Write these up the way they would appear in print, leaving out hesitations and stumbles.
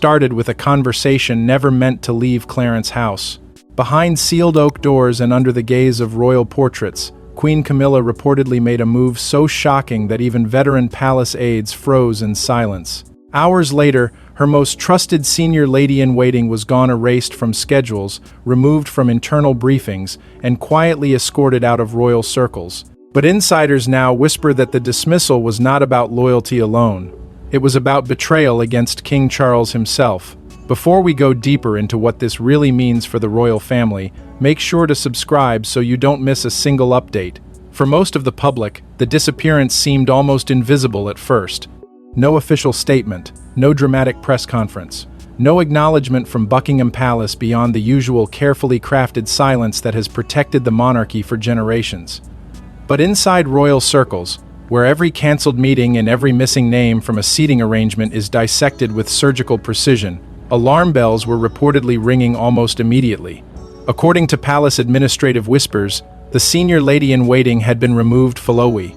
started with a conversation never meant to leave Clarence House. Behind sealed oak doors and under the gaze of royal portraits, Queen Camilla reportedly made a move so shocking that even veteran palace aides froze in silence. Hours later, her most trusted senior lady-in-waiting was gone erased from schedules, removed from internal briefings, and quietly escorted out of royal circles. But insiders now whisper that the dismissal was not about loyalty alone. It was about betrayal against King Charles himself. Before we go deeper into what this really means for the royal family, make sure to subscribe so you don't miss a single update. For most of the public, the disappearance seemed almost invisible at first. No official statement, no dramatic press conference, no acknowledgement from Buckingham Palace beyond the usual carefully crafted silence that has protected the monarchy for generations. But inside royal circles, where every cancelled meeting and every missing name from a seating arrangement is dissected with surgical precision, alarm bells were reportedly ringing almost immediately. According to palace administrative whispers, the senior lady-in-waiting had been removed following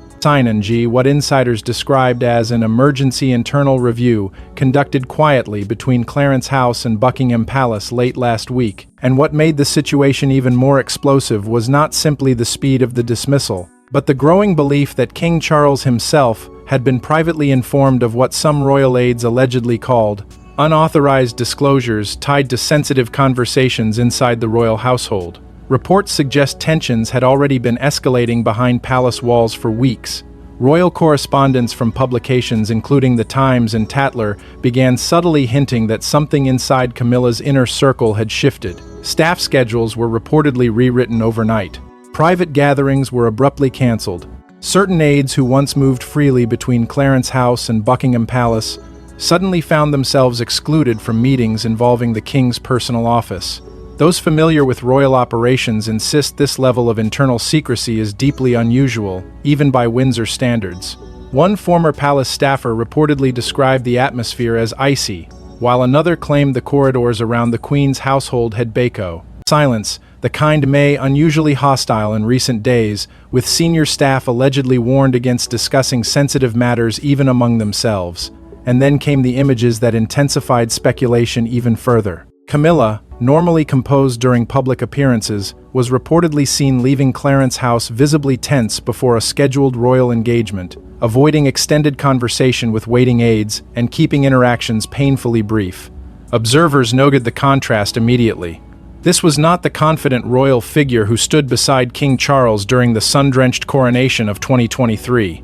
what insiders described as an emergency internal review conducted quietly between Clarence House and Buckingham Palace late last week. And what made the situation even more explosive was not simply the speed of the dismissal, but the growing belief that King Charles himself had been privately informed of what some royal aides allegedly called unauthorized disclosures tied to sensitive conversations inside the royal household. Reports suggest tensions had already been escalating behind palace walls for weeks. Royal correspondents from publications including The Times and Tatler began subtly hinting that something inside Camilla's inner circle had shifted. Staff schedules were reportedly rewritten overnight. Private gatherings were abruptly cancelled. Certain aides who once moved freely between Clarence House and Buckingham Palace suddenly found themselves excluded from meetings involving the king's personal office. Those familiar with royal operations insist this level of internal secrecy is deeply unusual, even by Windsor standards. One former palace staffer reportedly described the atmosphere as icy, while another claimed the corridors around the Queen's household had beko. Silence, the kind unusually hostile in recent days, with senior staff allegedly warned against discussing sensitive matters even among themselves. And then came the images that intensified speculation even further. Camilla, normally composed during public appearances, was reportedly seen leaving Clarence House visibly tense before a scheduled royal engagement, avoiding extended conversation with waiting aides and keeping interactions painfully brief. Observers noted the contrast immediately. This was not the confident royal figure who stood beside King Charles during the sun-drenched coronation of 2023.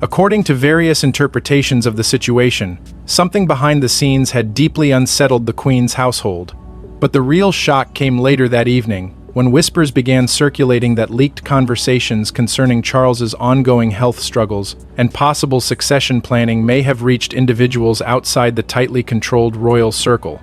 According to various interpretations of the situation, something behind the scenes had deeply unsettled the Queen's household. But the real shock came later that evening, when whispers began circulating that leaked conversations concerning Charles's ongoing health struggles and possible succession planning may have reached individuals outside the tightly controlled royal circle.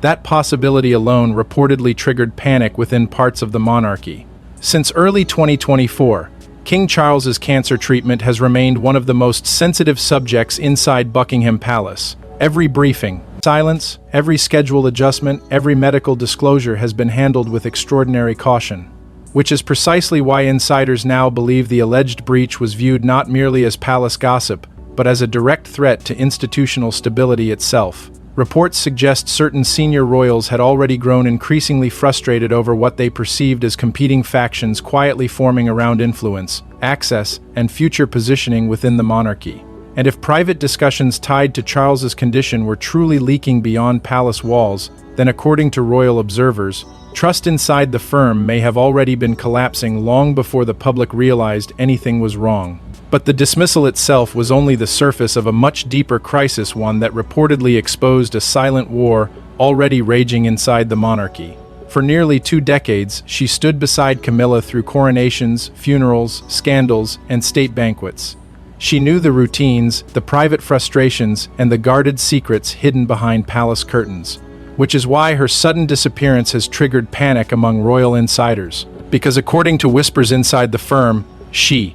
That possibility alone reportedly triggered panic within parts of the monarchy. Since early 2024, King Charles's cancer treatment has remained one of the most sensitive subjects inside Buckingham Palace. Every briefing, silence, every schedule adjustment, every medical disclosure has been handled with extraordinary caution, which is precisely why insiders now believe the alleged breach was viewed not merely as palace gossip, but as a direct threat to institutional stability itself. Reports suggest certain senior royals had already grown increasingly frustrated over what they perceived as competing factions quietly forming around influence, access, and future positioning within the monarchy. And if private discussions tied to Charles's condition were truly leaking beyond palace walls, then according to royal observers, trust inside the firm may have already been collapsing long before the public realized anything was wrong. But the dismissal itself was only the surface of a much deeper crisis, one that reportedly exposed a silent war already raging inside the monarchy. For nearly 2 decades, she stood beside Camilla through coronations, funerals, scandals, and state banquets. She knew the routines, the private frustrations, and the guarded secrets hidden behind palace curtains, which is why her sudden disappearance has triggered panic among royal insiders. Because according to whispers inside the firm, she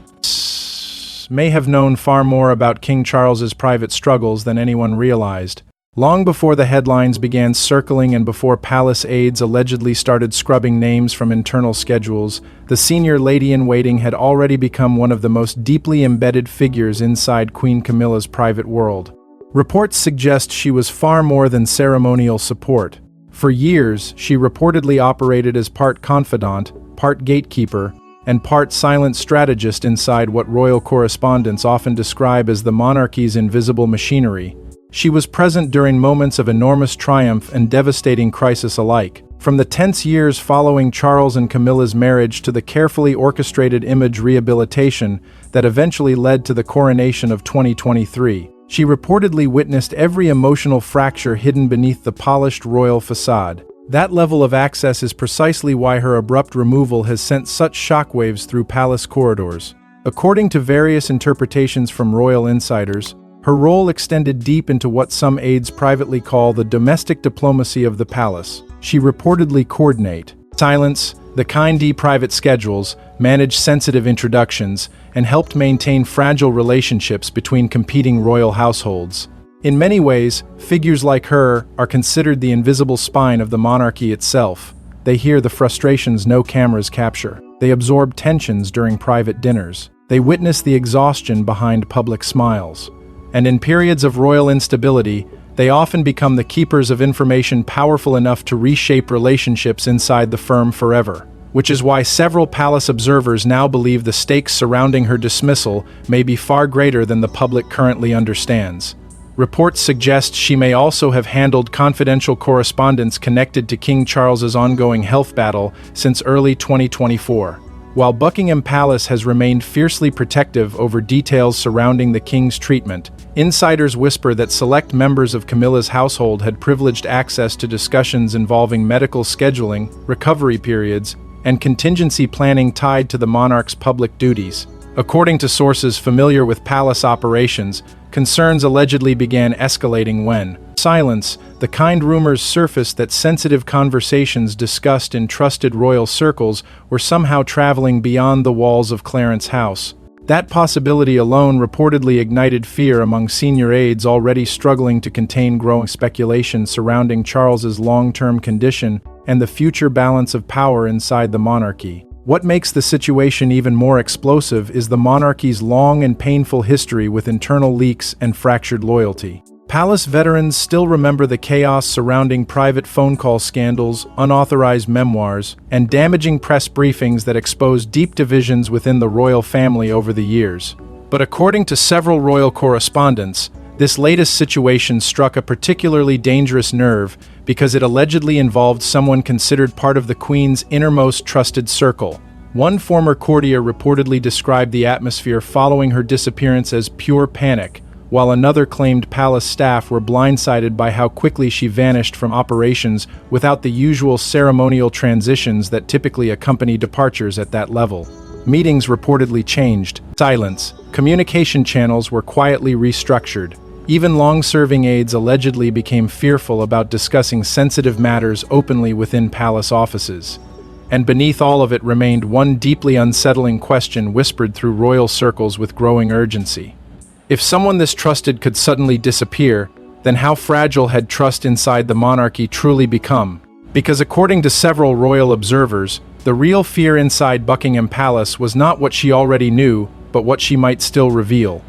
may have known far more about King Charles's private struggles than anyone realized. Long before the headlines began circling and before palace aides allegedly started scrubbing names from internal schedules, the senior lady-in-waiting had already become one of the most deeply embedded figures inside Queen Camilla's private world. Reports suggest she was far more than ceremonial support. For years, she reportedly operated as part confidant, part gatekeeper, and part silent strategist inside what royal correspondents often describe as the monarchy's invisible machinery. She was present during moments of enormous triumph and devastating crisis alike, from the tense years following Charles and Camilla's marriage to the carefully orchestrated image rehabilitation that eventually led to the coronation of 2023. She reportedly witnessed every emotional fracture hidden beneath the polished royal facade. That level of access is precisely why her abrupt removal has sent such shockwaves through palace corridors. According to various interpretations from royal insiders, her role extended deep into what some aides privately call the domestic diplomacy of the palace. She reportedly coordinated silence, the kind private schedules, managed sensitive introductions, and helped maintain fragile relationships between competing royal households. In many ways, figures like her are considered the invisible spine of the monarchy itself. They hear the frustrations no cameras capture. They absorb tensions during private dinners. They witness the exhaustion behind public smiles. And in periods of royal instability, they often become the keepers of information powerful enough to reshape relationships inside the firm forever. Which is why several palace observers now believe the stakes surrounding her dismissal may be far greater than the public currently understands. Reports suggest she may also have handled confidential correspondence connected to King Charles's ongoing health battle since early 2024. While Buckingham Palace has remained fiercely protective over details surrounding the king's treatment, insiders whisper that select members of Camilla's household had privileged access to discussions involving medical scheduling, recovery periods, and contingency planning tied to the monarch's public duties. According to sources familiar with palace operations, concerns allegedly began escalating when silence, the kind rumors surfaced that sensitive conversations discussed in trusted royal circles were somehow traveling beyond the walls of Clarence House. That possibility alone reportedly ignited fear among senior aides already struggling to contain growing speculation surrounding Charles's long-term condition and the future balance of power inside the monarchy. What makes the situation even more explosive is the monarchy's long and painful history with internal leaks and fractured loyalty. Palace veterans still remember the chaos surrounding private phone call scandals, unauthorized memoirs, and damaging press briefings that exposed deep divisions within the royal family over the years. But according to several royal correspondents, this latest situation struck a particularly dangerous nerve because it allegedly involved someone considered part of the Queen's innermost trusted circle. One former courtier reportedly described the atmosphere following her disappearance as pure panic, while another claimed palace staff were blindsided by how quickly she vanished from operations without the usual ceremonial transitions that typically accompany departures at that level. Meetings reportedly changed. Silence. Communication channels were quietly restructured. Even long-serving aides allegedly became fearful about discussing sensitive matters openly within palace offices. And beneath all of it remained one deeply unsettling question whispered through royal circles with growing urgency. If someone this trusted could suddenly disappear, then how fragile had trust inside the monarchy truly become? Because according to several royal observers, the real fear inside Buckingham Palace was not what she already knew, but what she might still reveal.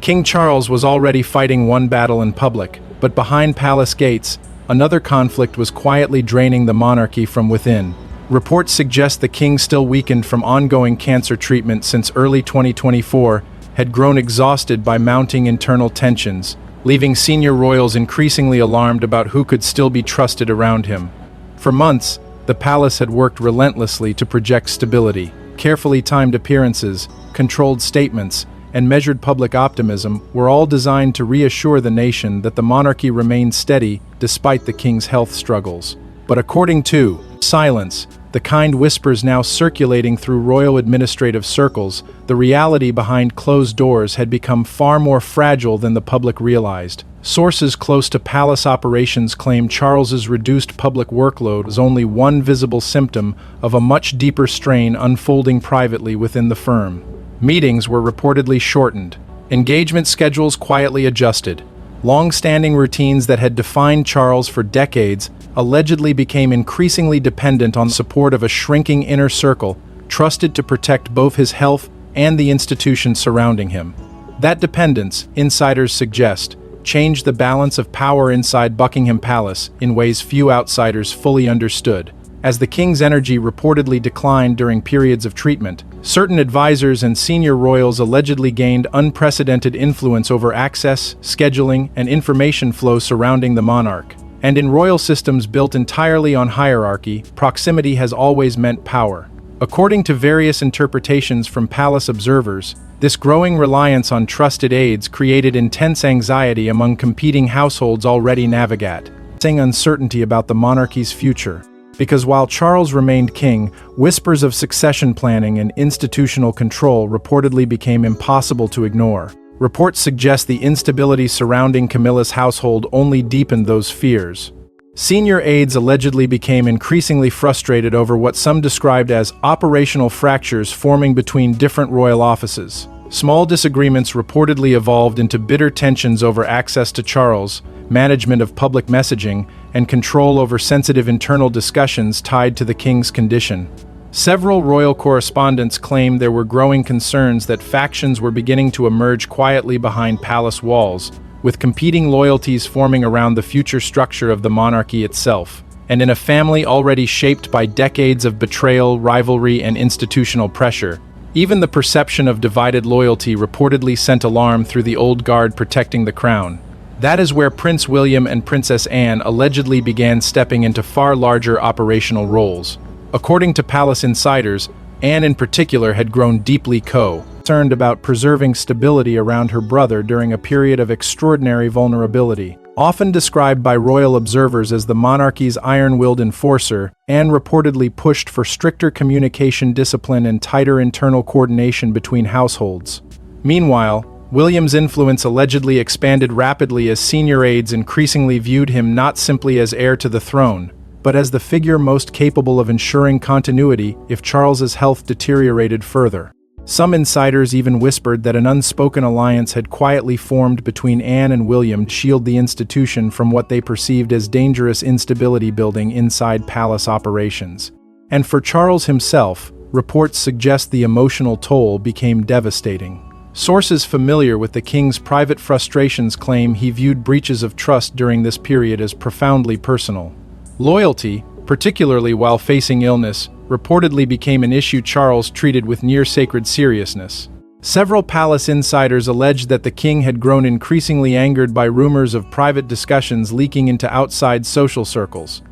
King Charles was already fighting one battle in public, but behind palace gates, another conflict was quietly draining the monarchy from within. Reports suggest the king, still weakened from ongoing cancer treatment since early 2024, had grown exhausted by mounting internal tensions, leaving senior royals increasingly alarmed about who could still be trusted around him. For months, the palace had worked relentlessly to project stability. Carefully timed appearances, controlled statements, and measured public optimism were all designed to reassure the nation that the monarchy remained steady despite the king's health struggles. But according to silence, the kind whispers now circulating through royal administrative circles, the reality behind closed doors had become far more fragile than the public realized. Sources close to palace operations claim Charles's reduced public workload was only one visible symptom of a much deeper strain unfolding privately within the firm. Meetings were reportedly shortened, engagement schedules quietly adjusted. Long-standing routines that had defined Charles for decades allegedly became increasingly dependent on the support of a shrinking inner circle, trusted to protect both his health and the institutions surrounding him. That dependence, insiders suggest, changed the balance of power inside Buckingham Palace in ways few outsiders fully understood. As the king's energy reportedly declined during periods of treatment, certain advisors and senior royals allegedly gained unprecedented influence over access, scheduling, and information flow surrounding the monarch. And in royal systems built entirely on hierarchy, proximity has always meant power. According to various interpretations from palace observers, this growing reliance on trusted aides created intense anxiety among competing households already navigating uncertainty about the monarchy's future. Because while Charles remained king, whispers of succession planning and institutional control reportedly became impossible to ignore. Reports suggest the instability surrounding Camilla's household only deepened those fears. Senior aides allegedly became increasingly frustrated over what some described as operational fractures forming between different royal offices. Small disagreements reportedly evolved into bitter tensions over access to Charles, management of public messaging, and control over sensitive internal discussions tied to the king's condition. Several royal correspondents claim there were growing concerns that factions were beginning to emerge quietly behind palace walls, with competing loyalties forming around the future structure of the monarchy itself. And in a family already shaped by decades of betrayal, rivalry, and institutional pressure, even the perception of divided loyalty reportedly sent alarm through the old guard protecting the crown. That is where Prince William and Princess Anne allegedly began stepping into far larger operational roles. According to palace insiders, Anne in particular had grown deeply concerned about preserving stability around her brother during a period of extraordinary vulnerability. Often described by royal observers as the monarchy's iron-willed enforcer, Anne reportedly pushed for stricter communication discipline and tighter internal coordination between households. Meanwhile, William's influence allegedly expanded rapidly as senior aides increasingly viewed him not simply as heir to the throne, but as the figure most capable of ensuring continuity if Charles's health deteriorated further. Some insiders even whispered that an unspoken alliance had quietly formed between Anne and William to shield the institution from what they perceived as dangerous instability building inside palace operations. And for Charles himself, reports suggest the emotional toll became devastating. Sources familiar with the king's private frustrations claim he viewed breaches of trust during this period as profoundly personal. Loyalty, particularly while facing illness, reportedly became an issue Charles treated with near-sacred seriousness. Several palace insiders alleged that the king had grown increasingly angered by rumors of private discussions leaking into outside social circles,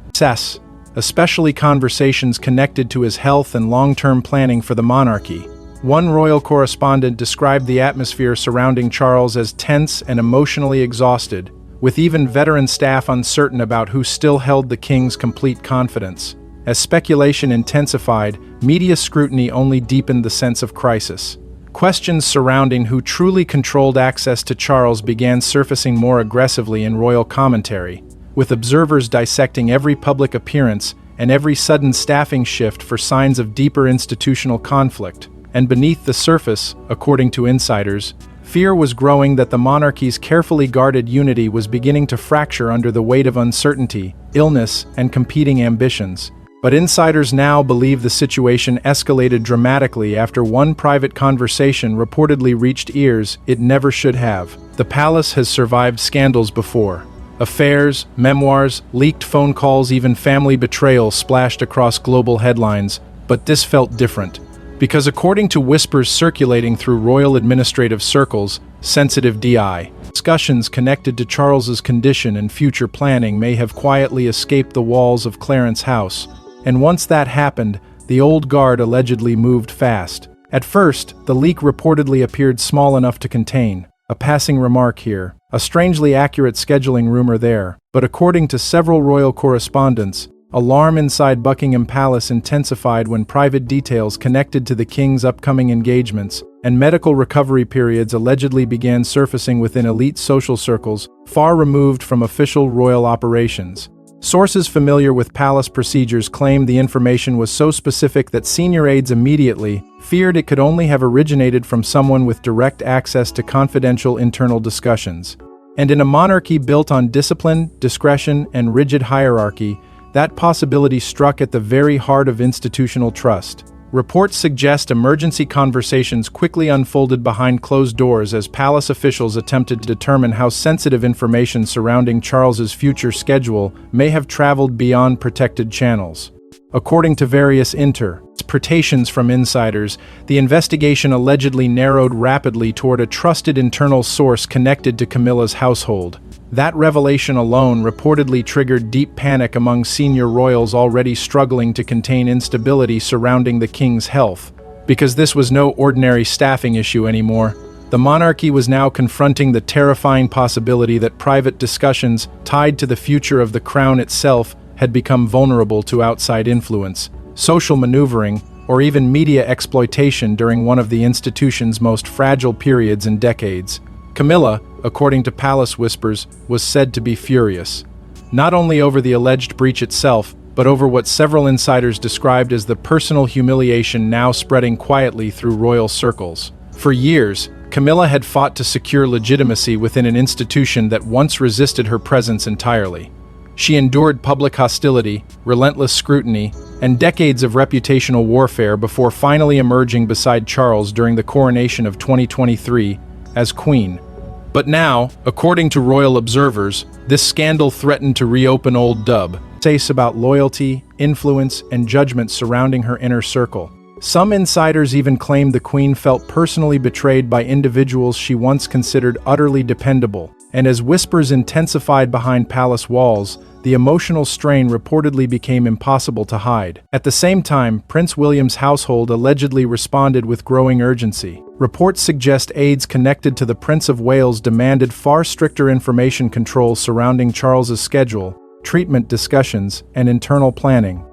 especially conversations connected to his health and long-term planning for the monarchy. One royal correspondent described the atmosphere surrounding Charles as tense and emotionally exhausted, with even veteran staff uncertain about who still held the king's complete confidence. As speculation intensified, media scrutiny only deepened the sense of crisis. Questions surrounding who truly controlled access to Charles began surfacing more aggressively in royal commentary, with observers dissecting every public appearance and every sudden staffing shift for signs of deeper institutional conflict. And beneath the surface, according to insiders, fear was growing that the monarchy's carefully guarded unity was beginning to fracture under the weight of uncertainty, illness, and competing ambitions. But insiders now believe the situation escalated dramatically after one private conversation reportedly reached ears it never should have. The palace has survived scandals before. Affairs, memoirs, leaked phone calls, even family betrayal splashed across global headlines, but this felt different. Because according to whispers circulating through royal administrative circles, sensitive discussions connected to Charles's condition and future planning may have quietly escaped the walls of Clarence House. And once that happened, the old guard allegedly moved fast. At first, the leak reportedly appeared small enough to contain a passing remark here, a strangely accurate scheduling rumor there. But according to several royal correspondents, alarm inside Buckingham Palace intensified when private details connected to the king's upcoming engagements and medical recovery periods allegedly began surfacing within elite social circles far removed from official royal operations. Sources familiar with palace procedures claimed the information was so specific that senior aides immediately feared it could only have originated from someone with direct access to confidential internal discussions. And in a monarchy built on discipline, discretion, and rigid hierarchy, that possibility struck at the very heart of institutional trust. Reports suggest emergency conversations quickly unfolded behind closed doors as palace officials attempted to determine how sensitive information surrounding Charles's future schedule may have traveled beyond protected channels. According to various interpretations from insiders, the investigation allegedly narrowed rapidly toward a trusted internal source connected to Camilla's household. That revelation alone reportedly triggered deep panic among senior royals already struggling to contain instability surrounding the king's health. Because this was no ordinary staffing issue anymore, the monarchy was now confronting the terrifying possibility that private discussions tied to the future of the crown itself had become vulnerable to outside influence, social maneuvering, or even media exploitation during one of the institution's most fragile periods in decades. Camilla, according to palace whispers, was said to be furious, not only over the alleged breach itself, but over what several insiders described as the personal humiliation now spreading quietly through royal circles. For years, Camilla had fought to secure legitimacy within an institution that once resisted her presence entirely. She endured public hostility, relentless scrutiny, and decades of reputational warfare before finally emerging beside Charles during the coronation of 2023 as queen. But now, according to royal observers, this scandal threatened to reopen old debates about loyalty, influence, and judgment surrounding her inner circle. Some insiders even claimed the queen felt personally betrayed by individuals she once considered utterly dependable. And as whispers intensified behind palace walls, the emotional strain reportedly became impossible to hide. At the same time, Prince William's household allegedly responded with growing urgency. Reports suggest aides connected to the Prince of Wales demanded far stricter information controls surrounding Charles's schedule, treatment discussions, and internal planning.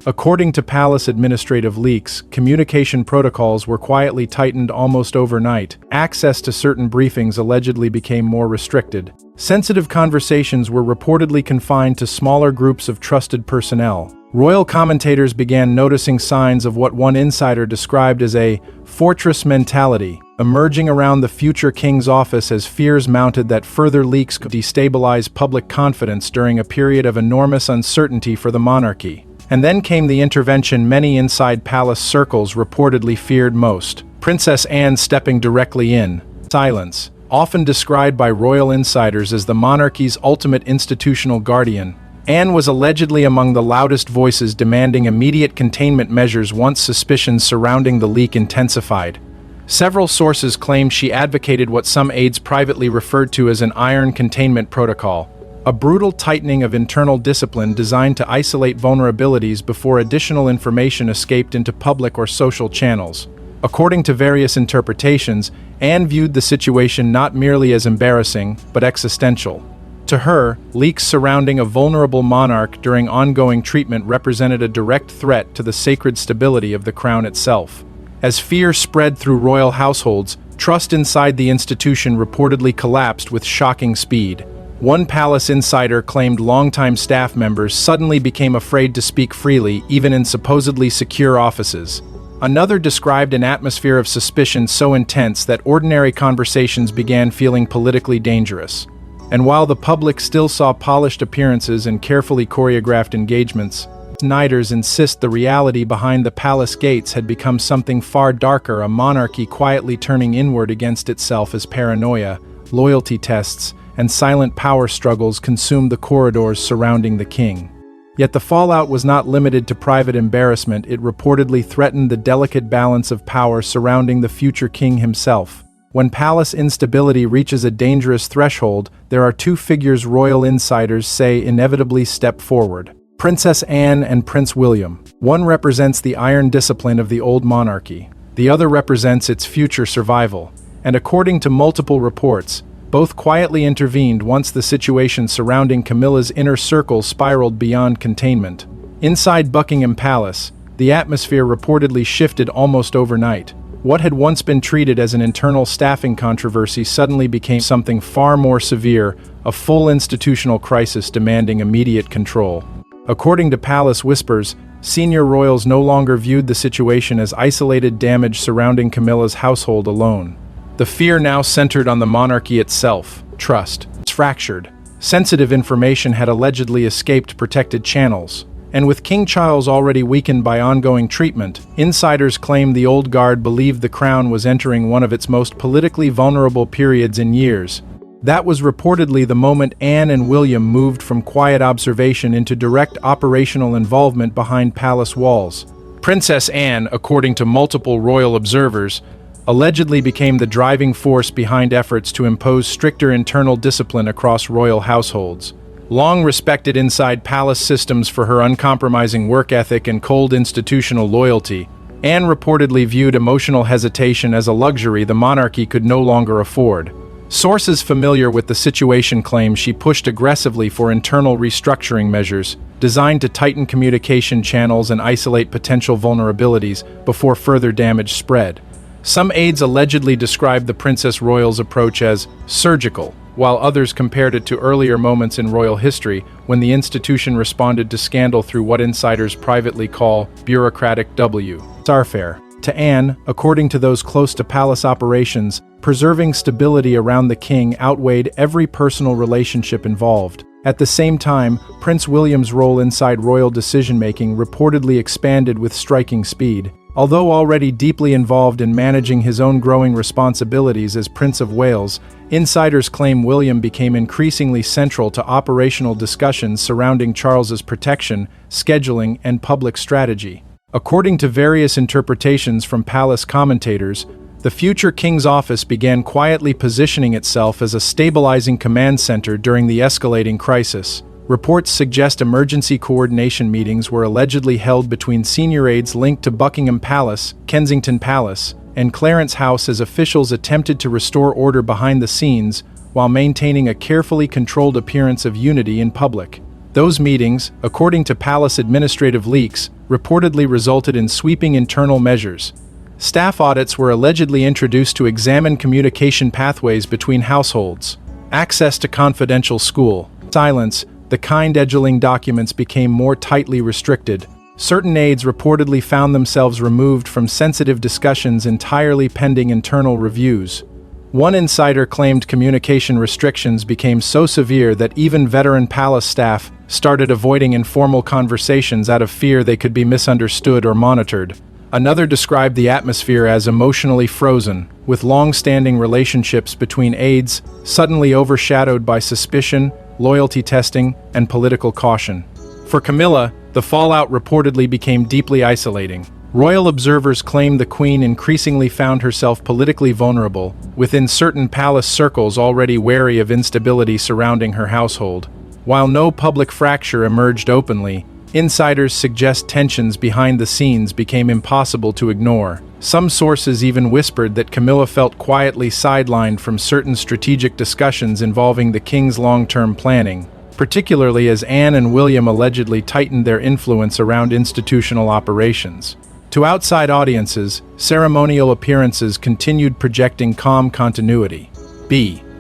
According to palace administrative leaks, communication protocols were quietly tightened almost overnight. Access to certain briefings allegedly became more restricted. Sensitive conversations were reportedly confined to smaller groups of trusted personnel. Royal commentators began noticing signs of what one insider described as a fortress mentality emerging around the future king's office as fears mounted that further leaks could destabilize public confidence during a period of enormous uncertainty for the monarchy. And then came the intervention many inside palace circles reportedly feared most: Princess Anne stepping directly in. Silence, often described by royal insiders as the monarchy's ultimate institutional guardian, Anne was allegedly among the loudest voices demanding immediate containment measures once suspicions surrounding the leak intensified. Several sources claimed she advocated what some aides privately referred to as an iron containment protocol, a brutal tightening of internal discipline designed to isolate vulnerabilities before additional information escaped into public or social channels. According to various interpretations, Anne viewed the situation not merely as embarrassing, but existential. To her, leaks surrounding a vulnerable monarch during ongoing treatment represented a direct threat to the sacred stability of the crown itself. As fear spread through royal households, trust inside the institution reportedly collapsed with shocking speed. One palace insider claimed longtime staff members suddenly became afraid to speak freely, even in supposedly secure offices. Another described an atmosphere of suspicion so intense that ordinary conversations began feeling politically dangerous. And while the public still saw polished appearances and carefully choreographed engagements, insiders insist the reality behind the palace gates had become something far darker, a monarchy quietly turning inward against itself as paranoia, loyalty tests, and silent power struggles consumed the corridors surrounding the king. Yet the fallout was not limited to private embarrassment. It reportedly threatened the delicate balance of power surrounding the future king himself. When palace instability reaches a dangerous threshold, there are two figures royal insiders say inevitably step forward: Princess Anne and Prince William. One represents the iron discipline of the old monarchy. The other represents its future survival. And according to multiple reports, both quietly intervened once the situation surrounding Camilla's inner circle spiraled beyond containment. Inside Buckingham Palace, the atmosphere reportedly shifted almost overnight. What had once been treated as an internal staffing controversy suddenly became something far more severe, a full institutional crisis demanding immediate control. According to palace whispers, senior royals no longer viewed the situation as isolated damage surrounding Camilla's household alone. The fear now centered on the monarchy itself. Trust was fractured. Sensitive information had allegedly escaped protected channels. And with King Charles already weakened by ongoing treatment, insiders claim the old guard believed the crown was entering one of its most politically vulnerable periods in years. That was reportedly the moment Anne and William moved from quiet observation into direct operational involvement behind palace walls. Princess Anne, according to multiple royal observers, allegedly became the driving force behind efforts to impose stricter internal discipline across royal households. Long respected inside palace systems for her uncompromising work ethic and cold institutional loyalty, Anne reportedly viewed emotional hesitation as a luxury the monarchy could no longer afford. Sources familiar with the situation claim she pushed aggressively for internal restructuring measures designed to tighten communication channels and isolate potential vulnerabilities before further damage spread. Some aides allegedly described the Princess Royal's approach as surgical, while others compared it to earlier moments in royal history when the institution responded to scandal through what insiders privately call bureaucratic warfare. To Anne, according to those close to palace operations, preserving stability around the king outweighed every personal relationship involved. At the same time, Prince William's role inside royal decision-making reportedly expanded with striking speed. Although already deeply involved in managing his own growing responsibilities as Prince of Wales, insiders claim William became increasingly central to operational discussions surrounding Charles's protection, scheduling, and public strategy. According to various interpretations from palace commentators, the future king's office began quietly positioning itself as a stabilizing command center during the escalating crisis. Reports suggest emergency coordination meetings were allegedly held between senior aides linked to Buckingham Palace, Kensington Palace, and Clarence House as officials attempted to restore order behind the scenes while maintaining a carefully controlled appearance of unity in public. Those meetings, according to palace administrative leaks, reportedly resulted in sweeping internal measures. Staff audits were allegedly introduced to examine communication pathways between households. Access to confidential school silence. The kind-edgeling documents became more tightly restricted. Certain aides reportedly found themselves removed from sensitive discussions entirely pending internal reviews. One insider claimed communication restrictions became so severe that even veteran palace staff started avoiding informal conversations out of fear they could be misunderstood or monitored. Another described the atmosphere as emotionally frozen, with long-standing relationships between aides suddenly overshadowed by suspicion, loyalty testing, and political caution. For Camilla, the fallout reportedly became deeply isolating. Royal observers claim the Queen increasingly found herself politically vulnerable, within certain palace circles already wary of instability surrounding her household. While no public fracture emerged openly, insiders suggest tensions behind the scenes became impossible to ignore. Some sources even whispered that Camilla felt quietly sidelined from certain strategic discussions involving the king's long-term planning, particularly as Anne and William allegedly tightened their influence around institutional operations. To outside audiences, ceremonial appearances continued projecting calm continuity.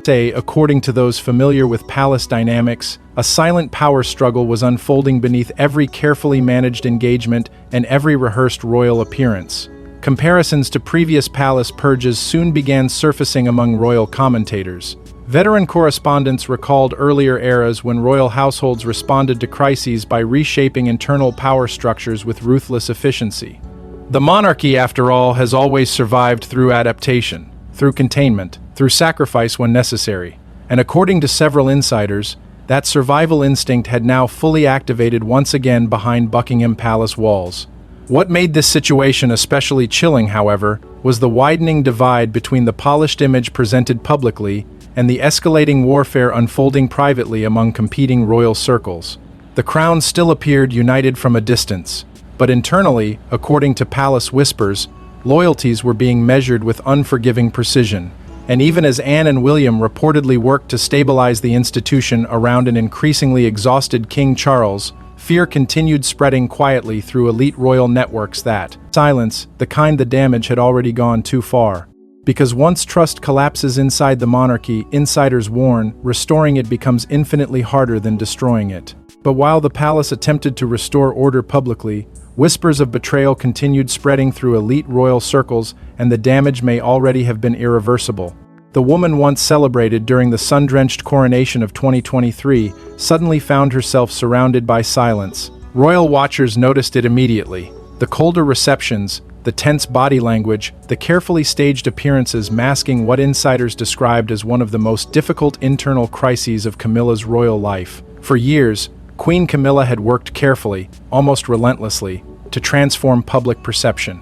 According to those familiar with palace dynamics, a silent power struggle was unfolding beneath every carefully managed engagement and every rehearsed royal appearance. Comparisons to previous palace purges soon began surfacing among royal commentators. Veteran correspondents recalled earlier eras when royal households responded to crises by reshaping internal power structures with ruthless efficiency. The monarchy, after all, has always survived through adaptation, through containment, through sacrifice when necessary. And according to several insiders, that survival instinct had now fully activated once again behind Buckingham Palace walls. What made this situation especially chilling, however, was the widening divide between the polished image presented publicly and the escalating warfare unfolding privately among competing royal circles. The crown still appeared united from a distance, but internally, according to palace whispers, loyalties were being measured with unforgiving precision. And even as Anne and William reportedly worked to stabilize the institution around an increasingly exhausted King Charles, fear continued spreading quietly through elite royal networks that, silence, the kind the damage had already gone too far. Because once trust collapses inside the monarchy, insiders warn, restoring it becomes infinitely harder than destroying it. But while the palace attempted to restore order publicly, whispers of betrayal continued spreading through elite royal circles, and the damage may already have been irreversible. The woman once celebrated during the sun-drenched coronation of 2023 suddenly found herself surrounded by silence, Royal watchers noticed it immediately. The colder receptions, the tense body language, the carefully staged appearances masking what insiders described as one of the most difficult internal crises of Camilla's royal life. For years, Queen Camilla had worked carefully, almost relentlessly, to transform public perception.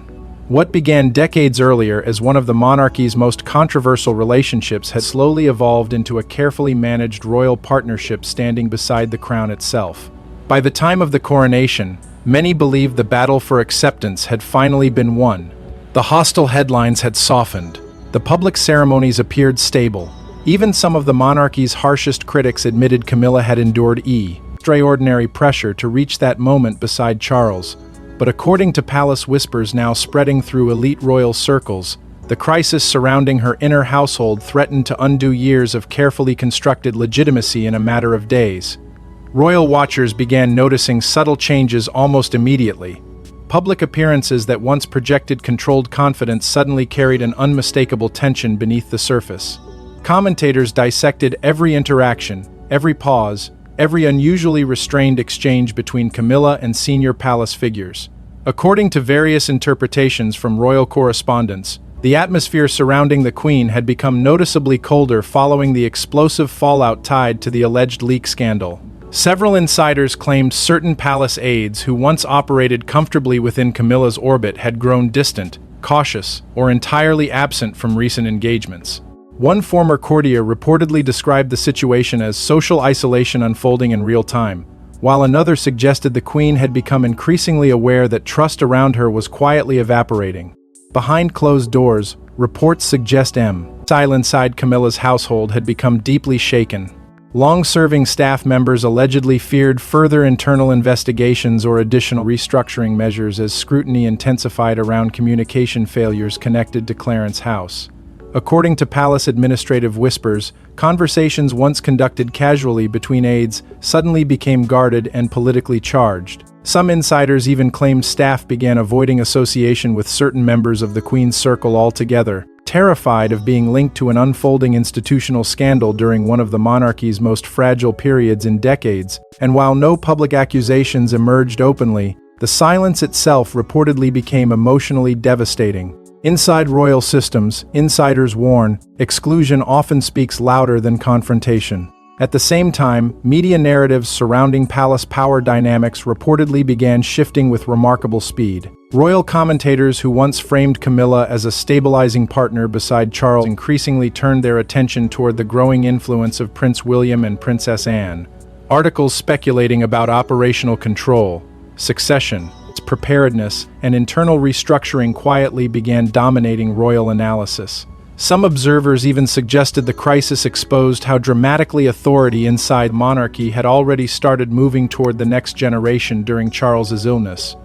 What began decades earlier as one of the monarchy's most controversial relationships had slowly evolved into a carefully managed royal partnership standing beside the crown itself. By the time of the coronation, many believed the battle for acceptance had finally been won. The hostile headlines had softened. The public ceremonies appeared stable. Even some of the monarchy's harshest critics admitted Camilla had endured extraordinary pressure to reach that moment beside Charles. But according to palace whispers now spreading through elite royal circles, the crisis surrounding her inner household threatened to undo years of carefully constructed legitimacy in a matter of days. Royal watchers began noticing subtle changes almost immediately. Public appearances that once projected controlled confidence suddenly carried an unmistakable tension beneath the surface. Commentators dissected every interaction, every pause, every unusually restrained exchange between Camilla and senior palace figures. According to various interpretations from royal correspondents, the atmosphere surrounding the Queen had become noticeably colder following the explosive fallout tied to the alleged leak scandal. Several insiders claimed certain palace aides who once operated comfortably within Camilla's orbit had grown distant, cautious, or entirely absent from recent engagements. One former courtier reportedly described the situation as social isolation unfolding in real time, while another suggested the Queen had become increasingly aware that trust around her was quietly evaporating. Behind closed doors, reports suggest silence inside Camilla's household had become deeply shaken. Long-serving staff members allegedly feared further internal investigations or additional restructuring measures as scrutiny intensified around communication failures connected to Clarence House. According to palace administrative whispers, conversations once conducted casually between aides suddenly became guarded and politically charged. Some insiders even claimed staff began avoiding association with certain members of the Queen's circle altogether, terrified of being linked to an unfolding institutional scandal during one of the monarchy's most fragile periods in decades. And while no public accusations emerged openly, the silence itself reportedly became emotionally devastating. Inside royal systems, insiders warn, exclusion often speaks louder than confrontation. At the same time, media narratives surrounding palace power dynamics reportedly began shifting with remarkable speed. Royal commentators who once framed Camilla as a stabilizing partner beside Charles increasingly turned their attention toward the growing influence of Prince William and Princess Anne. Articles speculating about operational control, succession, preparedness, and internal restructuring quietly began dominating royal analysis. Some observers even suggested the crisis exposed how dramatically authority inside monarchy had already started moving toward the next generation during Charles's illness.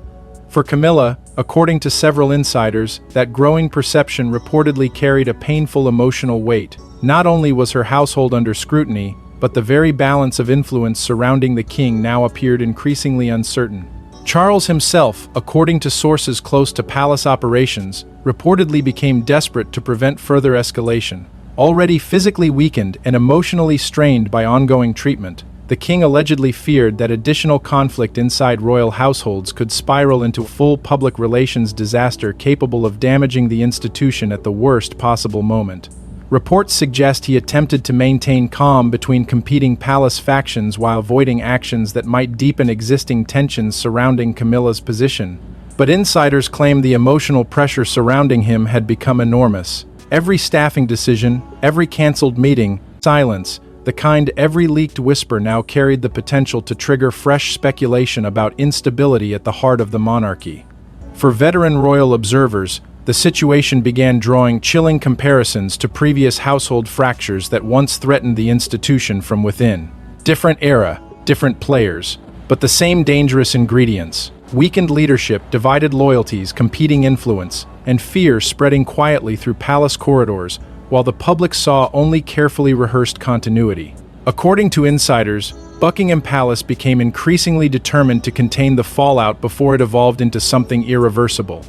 For Camilla, according to several insiders, that growing perception reportedly carried a painful emotional weight. Not only was her household under scrutiny, but the very balance of influence surrounding the king now appeared increasingly uncertain. Charles himself, according to sources close to palace operations, reportedly became desperate to prevent further escalation. Already physically weakened and emotionally strained by ongoing treatment, the king allegedly feared that additional conflict inside royal households could spiral into a full public relations disaster capable of damaging the institution at the worst possible moment. Reports suggest he attempted to maintain calm between competing palace factions while avoiding actions that might deepen existing tensions surrounding Camilla's position. But insiders claim the emotional pressure surrounding him had become enormous. Every staffing decision, every canceled meeting, silence, the kind every leaked whisper now carried the potential to trigger fresh speculation about instability at the heart of the monarchy. For veteran royal observers, the situation began drawing chilling comparisons to previous household fractures that once threatened the institution from within. Different era, different players, but the same dangerous ingredients: weakened leadership, divided loyalties, competing influence, and fear spreading quietly through palace corridors, while the public saw only carefully rehearsed continuity. According to insiders, Buckingham Palace became increasingly determined to contain the fallout before it evolved into something irreversible.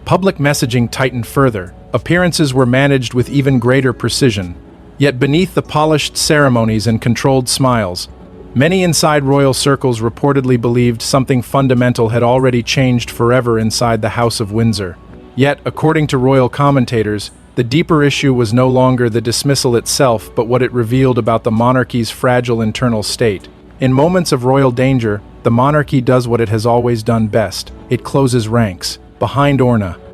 Public messaging tightened further. Appearances were managed with even greater precision. Yet beneath the polished ceremonies and controlled smiles, Many inside royal circles reportedly believed something fundamental had already changed forever inside the House of Windsor. Yet, according to royal commentators, the deeper issue was no longer the dismissal itself, but what it revealed about the monarchy's fragile internal state. In moments of royal danger, the monarchy does what it has always done best. It closes ranks. Behind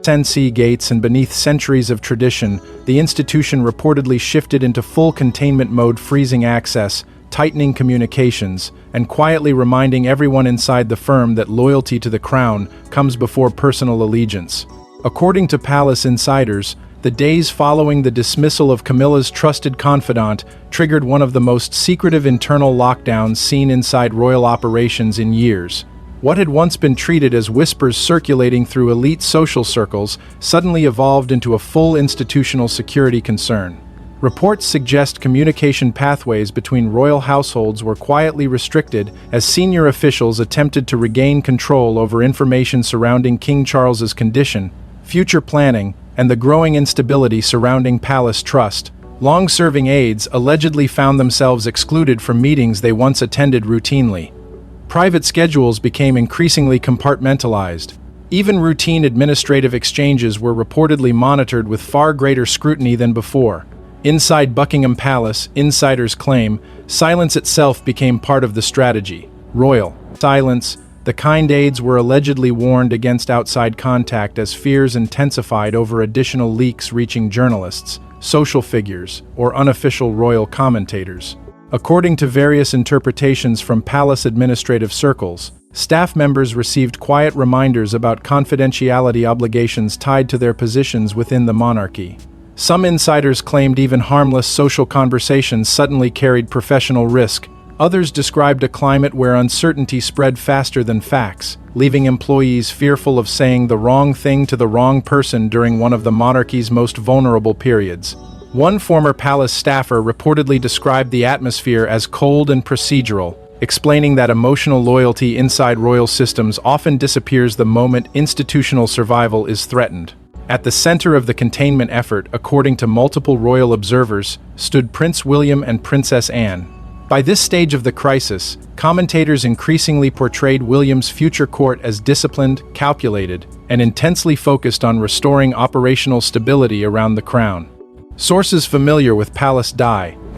Sensi gates and beneath centuries of tradition, the institution reportedly shifted into full containment mode, freezing access, tightening communications, and quietly reminding everyone inside the firm that loyalty to the crown comes before personal allegiance. According to palace insiders, the days following the dismissal of Camilla's trusted confidant triggered one of the most secretive internal lockdowns seen inside royal operations in years. What had once been treated as whispers circulating through elite social circles suddenly evolved into a full institutional security concern. Reports suggest communication pathways between royal households were quietly restricted as senior officials attempted to regain control over information surrounding King Charles's condition, future planning, and the growing instability surrounding palace trust. Long-serving aides allegedly found themselves excluded from meetings they once attended routinely. Private schedules became increasingly compartmentalized. Even routine administrative exchanges were reportedly monitored with far greater scrutiny than before. Inside Buckingham Palace, insiders claim, silence itself became part of the strategy. Royal silence. The kind aides were allegedly warned against outside contact as fears intensified over additional leaks reaching journalists, social figures, or unofficial royal commentators. According to various interpretations from palace administrative circles, staff members received quiet reminders about confidentiality obligations tied to their positions within the monarchy. Some insiders claimed even harmless social conversations suddenly carried professional risk. Others described a climate where uncertainty spread faster than facts, leaving employees fearful of saying the wrong thing to the wrong person during one of the monarchy's most vulnerable periods. One former palace staffer reportedly described the atmosphere as cold and procedural, explaining that emotional loyalty inside royal systems often disappears the moment institutional survival is threatened. At the center of the containment effort, according to multiple royal observers, stood Prince William and Princess Anne. By this stage of the crisis, commentators increasingly portrayed William's future court as disciplined, calculated, and intensely focused on restoring operational stability around the crown. Sources familiar with Palace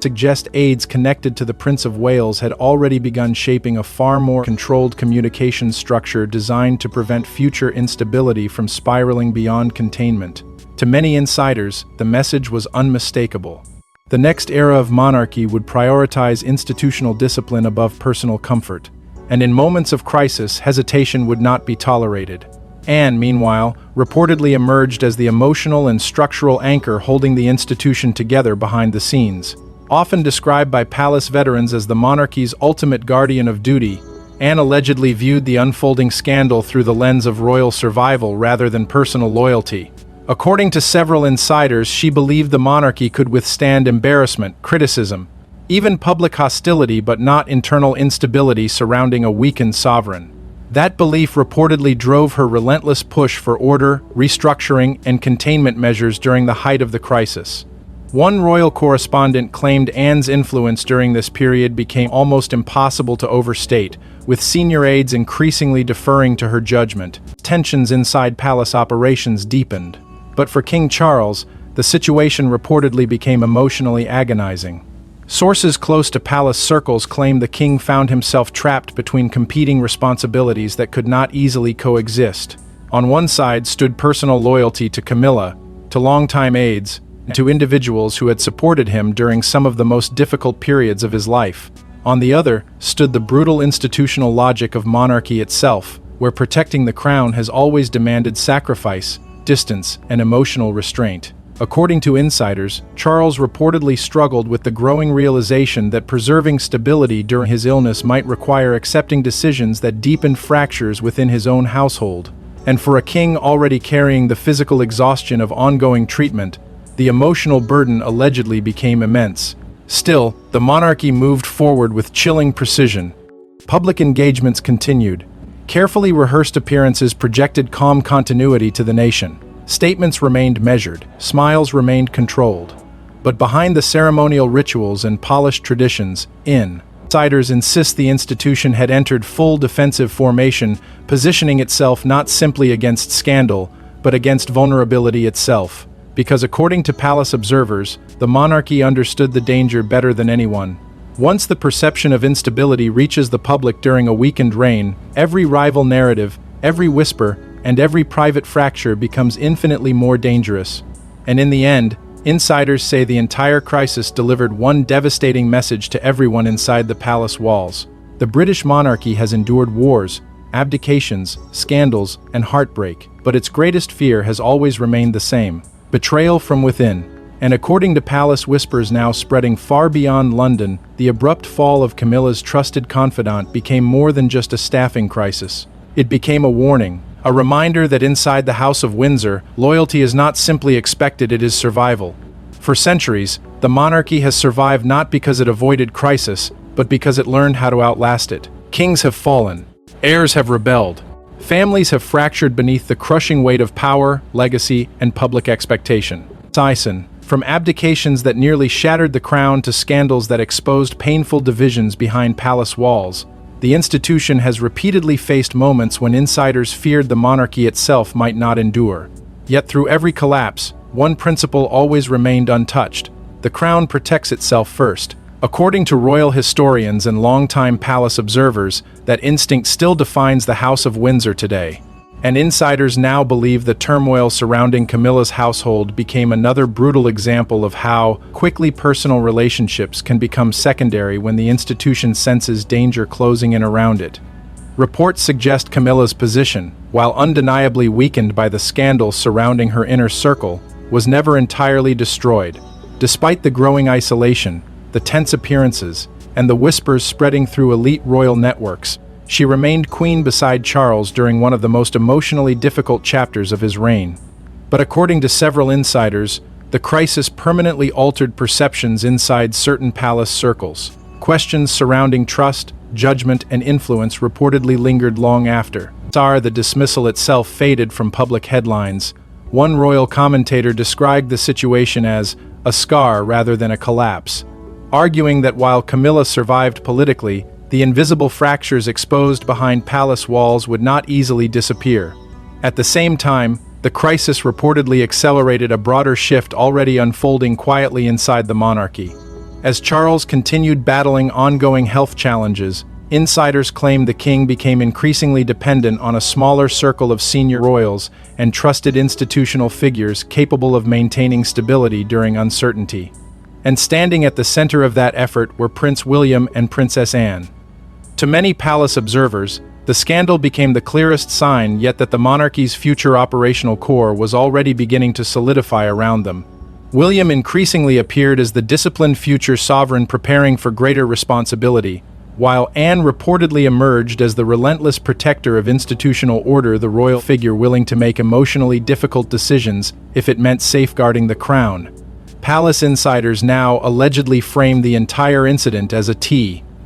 suggest aides connected to the Prince of Wales had already begun shaping a far more controlled communication structure designed to prevent future instability from spiraling beyond containment. To many insiders, the message was unmistakable. The next era of monarchy would prioritize institutional discipline above personal comfort, and in moments of crisis, hesitation would not be tolerated. Anne, meanwhile, reportedly emerged as the emotional and structural anchor holding the institution together behind the scenes. Often described by palace veterans as the monarchy's ultimate guardian of duty, Anne allegedly viewed the unfolding scandal through the lens of royal survival rather than personal loyalty. According to several insiders, she believed the monarchy could withstand embarrassment, criticism, even public hostility, but not internal instability surrounding a weakened sovereign. That belief reportedly drove her relentless push for order, restructuring, and containment measures during the height of the crisis. One royal correspondent claimed Anne's influence during this period became almost impossible to overstate, with senior aides increasingly deferring to her judgment. Tensions inside palace operations deepened. But for King Charles, the situation reportedly became emotionally agonizing. Sources close to palace circles claim the king found himself trapped between competing responsibilities that could not easily coexist. On one side stood personal loyalty to Camilla, to longtime aides, and to individuals who had supported him during some of the most difficult periods of his life. On the other stood the brutal institutional logic of monarchy itself, where protecting the crown has always demanded sacrifice, distance, and emotional restraint. According to insiders, Charles reportedly struggled with the growing realization that preserving stability during his illness might require accepting decisions that deepened fractures within his own household. And for a king already carrying the physical exhaustion of ongoing treatment, the emotional burden allegedly became immense. Still, the monarchy moved forward with chilling precision. Public engagements continued. Carefully rehearsed appearances projected calm continuity to the nation. Statements remained measured, smiles remained controlled. But behind the ceremonial rituals and polished traditions, Insiders insist the institution had entered full defensive formation, positioning itself not simply against scandal, but against vulnerability itself. Because according to palace observers, the monarchy understood the danger better than anyone. Once the perception of instability reaches the public during a weakened reign, every rival narrative, every whisper, and every private fracture becomes infinitely more dangerous. And in the end, insiders say the entire crisis delivered one devastating message to everyone inside the palace walls. The British monarchy has endured wars, abdications, scandals, and heartbreak, but its greatest fear has always remained the same: betrayal from within. And according to palace whispers now spreading far beyond London, the abrupt fall of Camilla's trusted confidant became more than just a staffing crisis. It became a warning, a reminder that inside the House of Windsor, loyalty is not simply expected, it is survival. For centuries, the monarchy has survived not because it avoided crisis, but because it learned how to outlast it. Kings have fallen. Heirs have rebelled. Families have fractured beneath the crushing weight of power, legacy, and public expectation. From abdications that nearly shattered the crown to scandals that exposed painful divisions behind palace walls, the institution has repeatedly faced moments when insiders feared the monarchy itself might not endure. Yet through every collapse, one principle always remained untouched: the crown protects itself first. According to royal historians and longtime palace observers, that instinct still defines the House of Windsor today. And insiders now believe the turmoil surrounding Camilla's household became another brutal example of how quickly personal relationships can become secondary when the institution senses danger closing in around it. Reports suggest Camilla's position, while undeniably weakened by the scandal surrounding her inner circle, was never entirely destroyed. Despite the growing isolation, the tense appearances, and the whispers spreading through elite royal networks, she remained queen beside Charles during one of the most emotionally difficult chapters of his reign. But according to several insiders, the crisis permanently altered perceptions inside certain palace circles. Questions surrounding trust, judgment, and influence reportedly lingered long after. The dismissal itself faded from public headlines. One royal commentator described the situation as a scar rather than a collapse, arguing that while Camilla survived politically, the invisible fractures exposed behind palace walls would not easily disappear. At the same time, the crisis reportedly accelerated a broader shift already unfolding quietly inside the monarchy. As Charles continued battling ongoing health challenges, insiders claimed the king became increasingly dependent on a smaller circle of senior royals and trusted institutional figures capable of maintaining stability during uncertainty. And standing at the center of that effort were Prince William and Princess Anne. To many palace observers, the scandal became the clearest sign yet that the monarchy's future operational core was already beginning to solidify around them. William increasingly appeared as the disciplined future sovereign preparing for greater responsibility, while Anne reportedly emerged as the relentless protector of institutional order, the royal figure willing to make emotionally difficult decisions if it meant safeguarding the crown. Palace insiders now allegedly framed the entire incident as a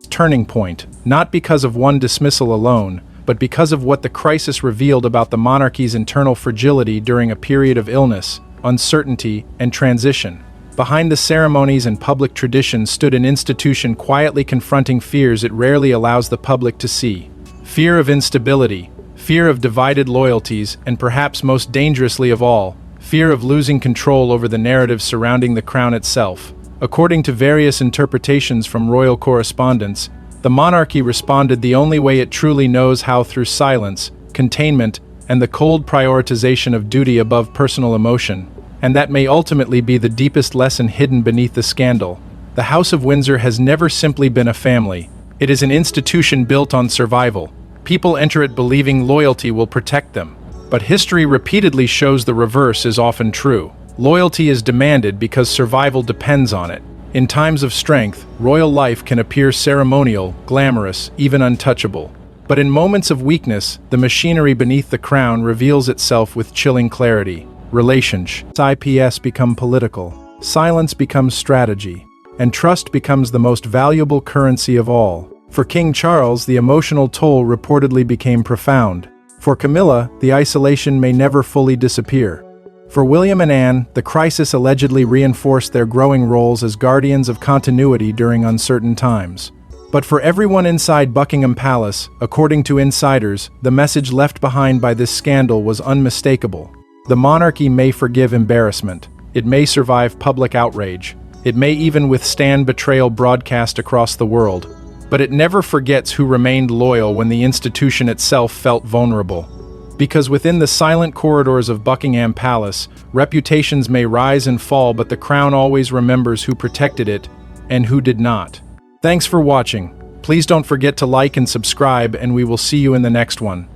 turning point, not because of one dismissal alone, but because of what the crisis revealed about the monarchy's internal fragility during a period of illness, uncertainty, and transition. Behind the ceremonies and public traditions stood an institution quietly confronting fears it rarely allows the public to see. Fear of instability, fear of divided loyalties, and perhaps most dangerously of all, fear of losing control over the narrative surrounding the crown itself. According to various interpretations from royal correspondents, the monarchy responded the only way it truly knows how: through silence, containment, and the cold prioritization of duty above personal emotion. And that may ultimately be the deepest lesson hidden beneath the scandal. The House of Windsor has never simply been a family. It is an institution built on survival. People enter it believing loyalty will protect them. But history repeatedly shows the reverse is often true. Loyalty is demanded because survival depends on it. In times of strength, royal life can appear ceremonial, glamorous, even untouchable. But in moments of weakness, the machinery beneath the crown reveals itself with chilling clarity. Relationships become political, silence becomes strategy, and trust becomes the most valuable currency of all. For King Charles, the emotional toll reportedly became profound. For Camilla, the isolation may never fully disappear. For William and Anne, the crisis allegedly reinforced their growing roles as guardians of continuity during uncertain times. But for everyone inside Buckingham Palace, according to insiders, the message left behind by this scandal was unmistakable. The monarchy may forgive embarrassment. It may survive public outrage. It may even withstand betrayal broadcast across the world. But it never forgets who remained loyal when the institution itself felt vulnerable. Because within the silent corridors of Buckingham Palace, reputations may rise and fall, but the crown always remembers who protected it and who did not. Thanks for watching. Please don't forget to like and subscribe, and we will see you in the next one.